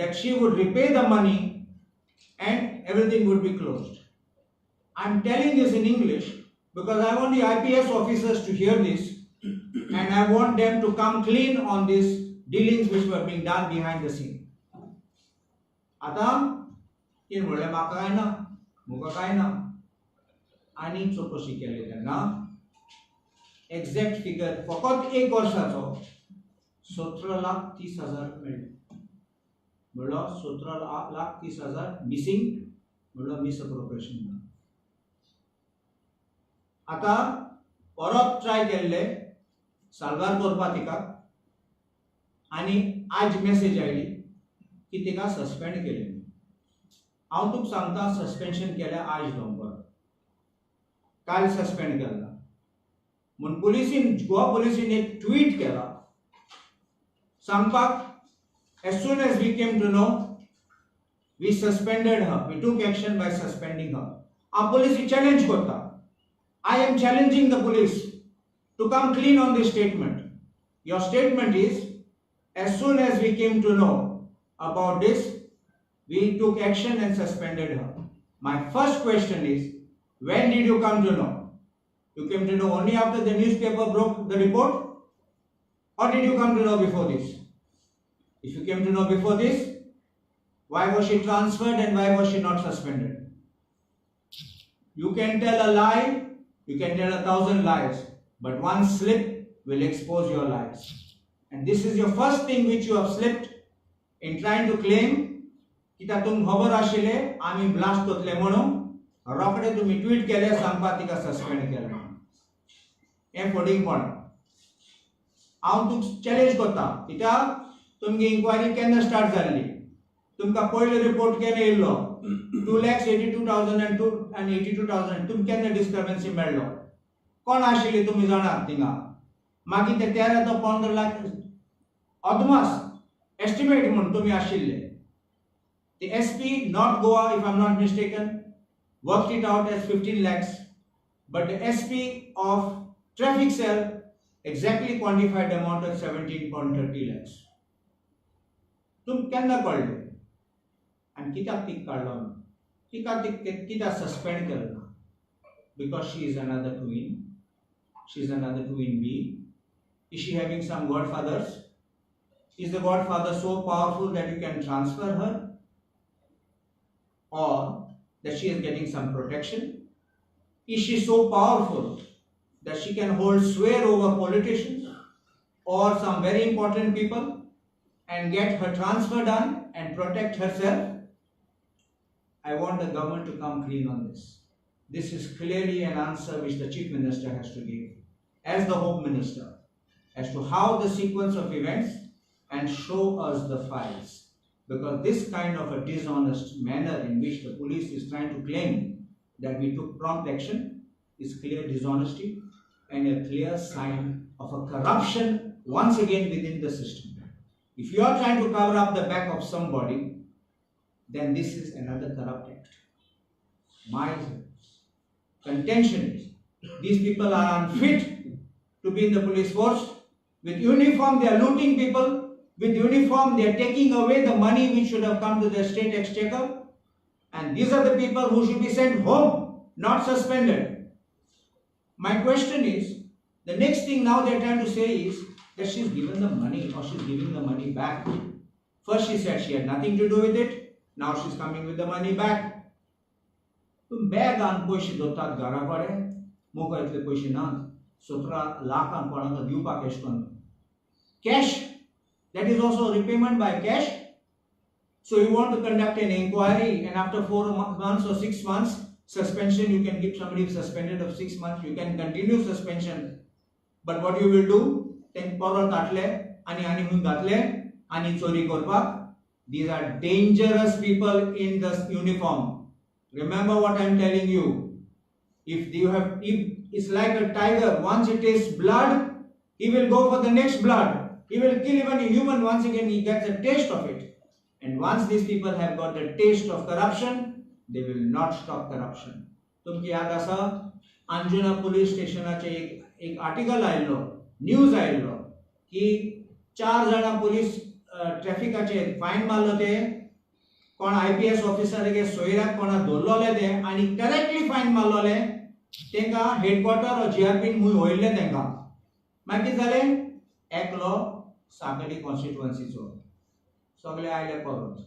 that she would repay the money and everything would be closed. I'm telling this in English because I want the IPS officers to hear this and I want them to come clean on these dealings which were being done behind the scene. आता in बोले माका काय ना मुका काय ना आणि चौकशी केली त्यांना एक्झॅक्ट फिगर फकत एक वर्षाचो 17,30,000 मेळ्ळे म्हणलो 17,30,000 मिसिंग म्हणलो मिस अप्रोप्रिएशन. आता परत ट्राय केल्ले साल्वार करपा तिका आनी आज मेसेज आयली की तिका सस्पेंड केले. हांव तुका सांगता सस्पेन्शन केल्या आज दनपार काल सस्पेंड केला म्हूण पुलिसीन गोवा पुलिसीन एक ट्वीट केला सांगपाक as soon as we came to know we suspended her, we took action by suspending her. Our police challenge kota. I am challenging the police to come clean on this statement. Your statement is as soon as we came to know about this we took action and suspended her. My first question is, when did you come to know? You came to know only after the newspaper broke the report? Or did you come to know before this? If you came to know before this, why was she transferred and why was she not suspended? You can tell a lie, you can tell 1,000 lies, but one slip will expose your lies. And this is your first thing which you have slipped in trying to claim कित्या तुम खबर आशिल्ले आमी blast करतले म्हणून रोखडे तुम्ही tweet केले सांगपा तिका सस्पेंड केले हे फटींगपण. हांव तुका चॅलेंज करता कित्या तुमगे इन्क्वायरी केन्ना स्टार्ट जाल्ली तुमकां पयलो रिपोर्ट केन्ना येयल्लो 2,82,000 and 82,000 तुमकां केन्ना डिस्टर्बन्सी मेळ्ळो कोण आशिल्ली तुमी जाणात थिंगा मागीर ते 13 to 15 लाख अदमास एस्टिमेट म्हणून तुमी आशिल्ले. The SP, not Goa, if I'm not mistaken, worked it out as 15 lakhs, but the SP of traffic cell exactly quantified the amount as 17.30 lakhs. तुम केन्ना कळले आनी कित्याक तीक काडलो ना कित्याक सस्पेंड केलो ना? Because she is another twin. She is another twin B. Is she having some godfathers? Is the godfather so powerful that you can transfer her? Or that she is getting some protection? Is she so powerful that she can hold sway over politicians or some very important people and get her transfer done and protect herself? I want the government to come clean on this. This is clearly an answer which the Chief Minister has to give as the Home Minister as to how the sequence of events and show us the files. Because this kind of a dishonest manner in which the police is trying to claim that we took prompt action is clear dishonesty and a clear sign of a corruption once again within the system. If you are trying to cover up the back of somebody, then this is another corrupt act. My contention is these people are unfit to be in the police force. With uniform they are looting people. With uniform, they are taking away the money which should have come to the state exchequer. And these are the people who should be sent home, not suspended. My question is, the next thing now they are trying to say is that she's given the money or she's giving the money back. First she said she had nothing to do with it. Now she's coming with the money back. तुम bag आन पयशे दोतात घरा कडेन मोको इतले पयशे नात 17 लाखान कोणाक दिवपाक एश कोन cash. That is also repayment by cash. So you want to conduct an inquiry and after 4 months or 6 months suspension, you can keep somebody suspended of 6 months. You can continue suspension. But what you will do? Then परत घातले आनी हुन घातले आनी चोरी करपाक. These are dangerous people in the uniform. Remember what I am telling you. If it's like a tiger. Once it tastes blood, he will go for the next blood. He will kill even a human once again he gets a taste of it. And once these people have got a taste of corruption, they will not stop corruption. तुमकी याद आसा Anjuna police स्टेशनाचे एक article आयलो news आयलो की 4 जाणां police ट्रॅफिकाचे fine मारलो ते कोण IPS ऑफिसर गे सोयऱ्याक कोणा दवरलोले ते आनी करेक्टली फायन मारलोले तेंका हेडक्वार्टर और GRP मूय वयले तेंका मागीर कितें जालें एकलो साकली कॉन्स्टिट्युएन्सीचो सगळे आयले परत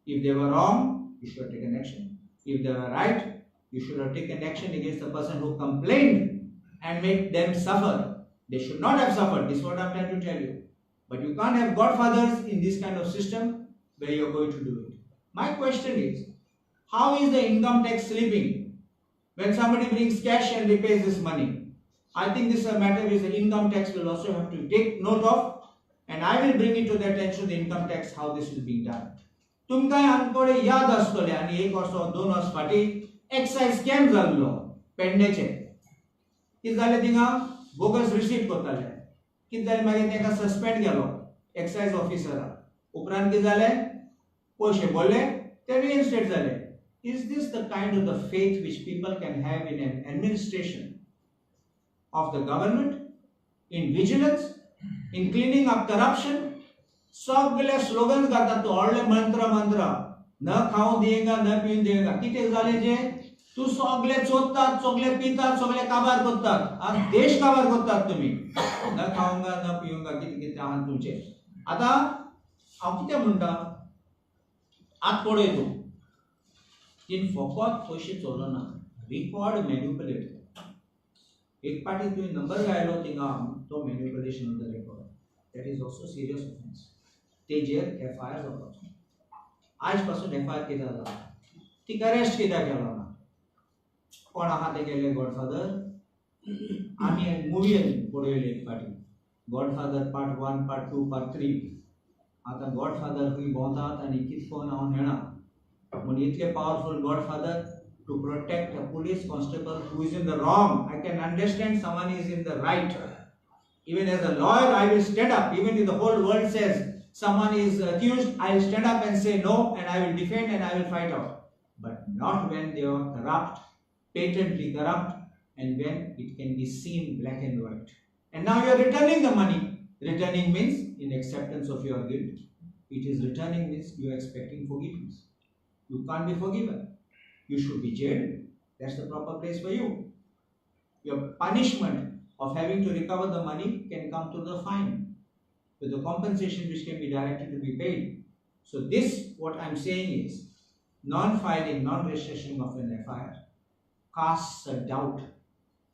if they were wrong you should take an action if they were right you should have taken action against the person who complained and make them suffer. They should not have suffered. This is what I'm trying to tell you. But you can't have godfathers in this kind of system where you're going to do it. My question is, how is the income tax sleeping when somebody brings cash and repays this money? I think this is a matter which the income tax will also have to take note of, and I will bring it to the attention of the income tax how this is being done. तुमकां आमकडे याद आसतले आनी 1 verse 2 verse फाटी excise scam जाल्लो पेडणेचे कितें जालें थिंगा bogus receipt करताले कितें जालें मागीर तेका सस्पेंड केलो एक्साइज ऑफिसराक उपरांत कितें जालें पयशे भरले ते रिइन्स्टेट जाले is this the kind of the faith which people can have in an administration of the government, in vigilance, in cleaning up corruption? सगळे स्लोगन्स घालतात तो व्हडले मंत्र न खाऊ देगा न पिऊन देगा कितें जालें जे तू सगळे चोरतात सगळे पितात सगळे काबार करतात आज देश काबार करतात तुम्ही न खाऊंगा न पिऊंगा कितें कितें आहा तुमचे आता हांव कितें म्हणटा आत पळय तूं तीन फकत पयशे चोरलो ना रिकॉर्ड मॅन्युपुलेट एक पाटी तुवें नंबर गायलो थिंगा तो manipulation of the record that is also serious offence तेजेर FIR जावपाचो आज पासून FIR कित्याक जाला ती अरेस्ट कित्याक केलो ना कोण आहा ते गेले गॉडफादर आमी मुवी पळयली एक पाटी गॉडफादर पार्ट 1 पार्ट 2 पार्ट 3 आता गॉडफादर खंय भोंवतात आनी कितकोन हांव नेणा म्हण इतले powerful godfather to protect a police constable who is in the wrong I can understand someone is in the right even as a lawyer I will stand up even if the whole world says someone is accused I will stand up and say no and I will defend and I will fight out but not when they are corrupt patently corrupt and when it can be seen black and white and now you are returning the money returning means in acceptance of your guilt it is returning means you are expecting forgiveness you can't be forgiven you should be jailed that's the proper place for you your punishment of having to recover the money can come through the fine with the compensation which can be directed to be paid so this what I'm saying is non-filing non-registration of an FIR casts a doubt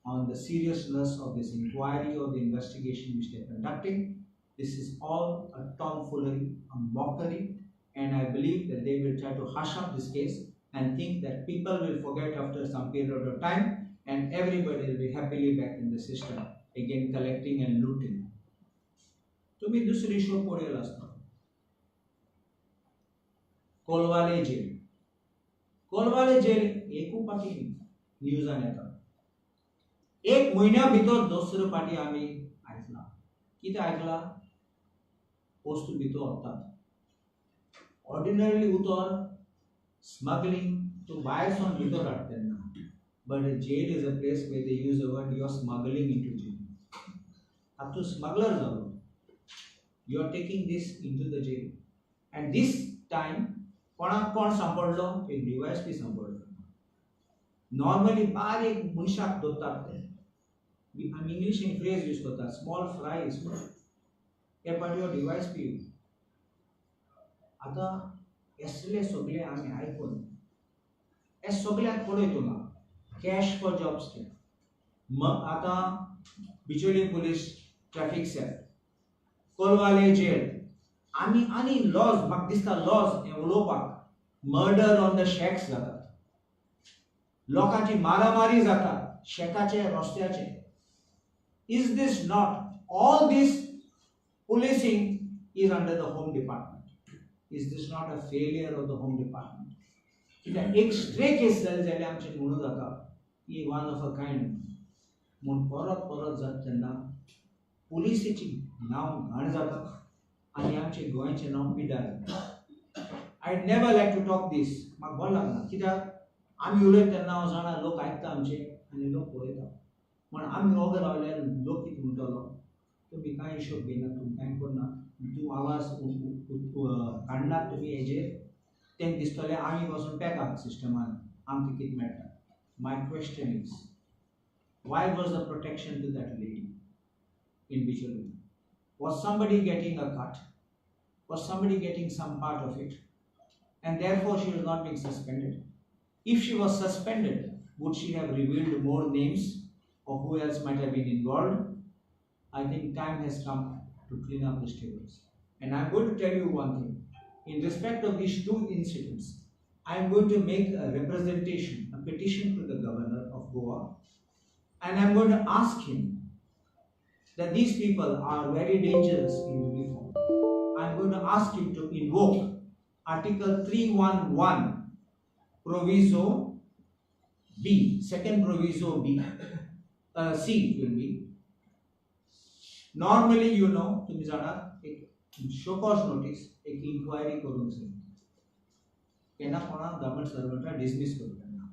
on the seriousness of this inquiry or the investigation which they are conducting this is all a tomfoolery a mockery and I believe that they will try to hush up this case and think that people will forget after some period of time and everybody will be happily back in the system again collecting and looting तुम्ही दुसरी show पळयलो आसता Colvale jail एकू पाटी न्यूजान येता एक म्हयन्या भितर दुसरो पाटी आमी आयकला कितें आयकला पोस्ट भितर वतात ऑर्डिनरीली उतर स्मगलिंग टू भायर सावन भितर हाडटा तेन्ना but a jail is a place where they use the word you are smuggling into jail up to smuggler zalo you are taking this into the jail and this time kon sampodlo ek device bhi sampodlo normally barik munshak dotat te we am English in phrase use kota small fries e but your device bhi आता असले सगळे आमी आयकून हे सगळ्याक पळयतो ना cash for jobs मग आता Bicholim police traffic cell Colvale jail आनी laws म्हाका दिसता लॉज हे उलोवपाक मर्डर ऑन द शॅक्स जातात लोकांची मारामारी जाता शेकाचे रस्त्याचे is this not all this policing is under the home department is this not a failure of the home department कित्याक एक स्ट्रे केस जाली जाल्यार आमचे म्हणून जाता ही वन ऑफ अ कायंड म्हूण परत जाता तेन्ना पुलिसेची नांव घाण जाता आनी आमचे गोंयचें नांव पिड्यार I never like to talk this म्हाका बरें लागना कित्याक आमी उलयता तेन्ना हांव जाणा लोक आयकता आमचे आनी लोक पळयता म्हण आमी ओगे रावल्यार लोक कितें म्हणटलो तुमी कांय हिशोब घेयना तुमी कांय करना तूं आवाज काडनात तुमी हेजेर तें दिसतलें आमी वचून पेकात सिस्टमान आमकां कितें मेळटा. My question is, why was the protection to that lady in Bichuru? Was somebody getting a cut? Was somebody getting some part of it? And therefore she was not being suspended. If she was suspended, would she have revealed more names of who else might have been involved? I think time has come to clean up the tables. And I'm going to tell you one thing. In respect of these two incidents, I'm going to make a representation, a petition to the governor of Goa, and I'm going to ask him that these people are very dangerous in uniform. I'm going to ask him to invoke Article 311, Proviso B, second Proviso B, C it will be. Normally, you know, तुम्ही जाणार एक show cause notice एक inquiry करून जाय केन्ना कोणा government सर्वंटा dismiss करूं येना.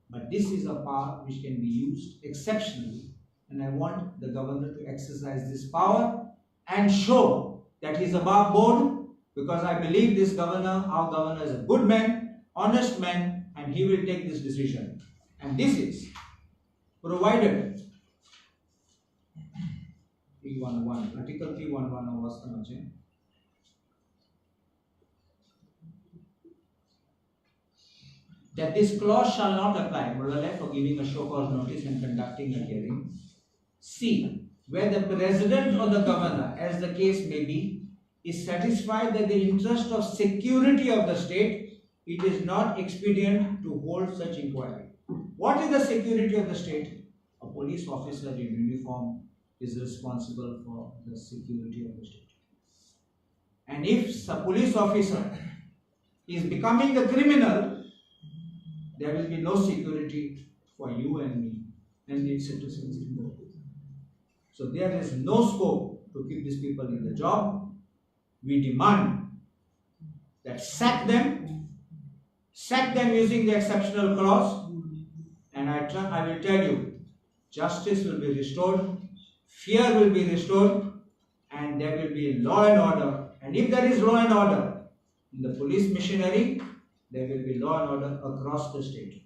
But this is a power which can be used exceptionally, and I want the governor to exercise this power and show that he is above board, because I believe this governor, our governor, is a good man, honest man, and he will take this decision. And this is provided 311, Article 311 was the that this clause shall not apply for giving a show cause notice and conducting a hearing. C, where the president or the governor, as the case may be, is satisfied that the interest of security of the state, it is not expedient to hold such inquiry. What is the security of the state? A police officer in uniform is responsible for the security of the state. And if a police officer is becoming a criminal, there will be no security for you and me and the citizens in Goa. So there is no scope to keep these people in the job. We demand that sack them using the exceptional clause, and I will tell you, justice will be restored, fear will be restored, and there will be law and order. And if there is law and order in the police machinery, there will be law and order across the state.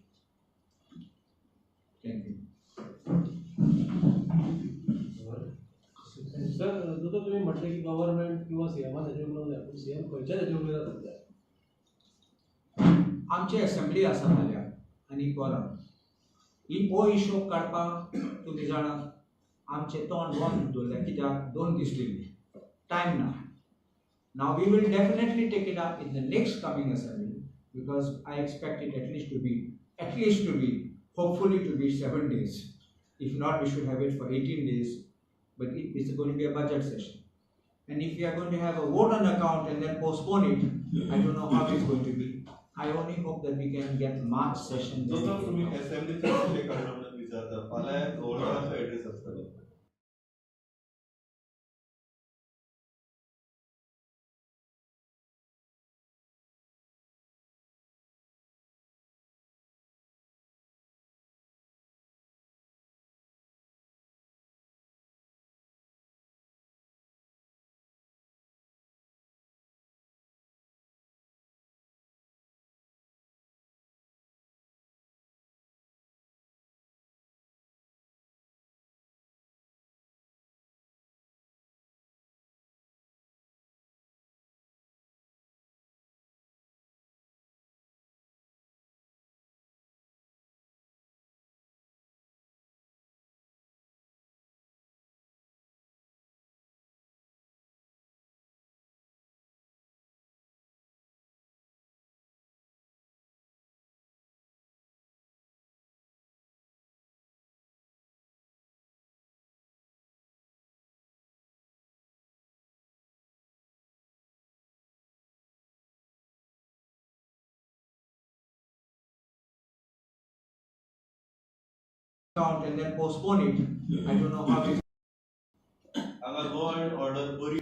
Thank you. Sir जो तुम्ही म्हटले की government किंवा CM त्याच्यावर CM खंयच्या त्याच्यावर सध्या आमची असेंब्ली आसा फाल्यां आनी परत ही हो इश्यू काडपाक तुमी जाणा आमचें तोंड बंद दवरलें कित्याक 2 दीस दिल्ले टायम ना. Now we will definitely take it up in the next coming assembly, because I expect it at least to be hopefully to be 7 days. If not, we should have it for 18 days. But it's going to be a budget session. And if we are going to have a vote on account and then postpone it, I don't know how it's going to be. I only hope that we can get March session. Assembly account and then postpone it. I don't know how it's अगर वो order पूरी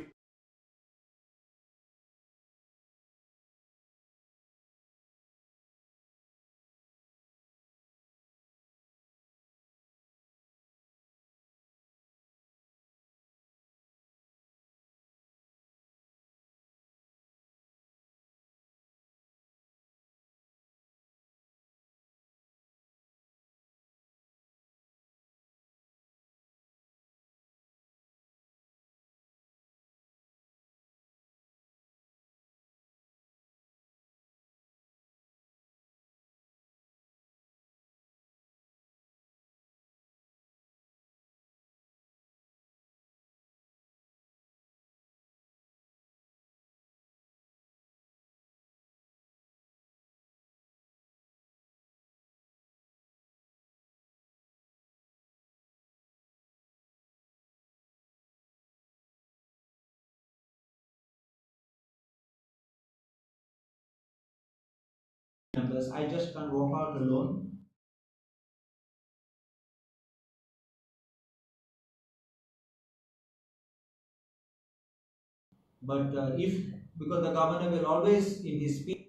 members. I just can't walk out alone. But if, because the governor will always in his speech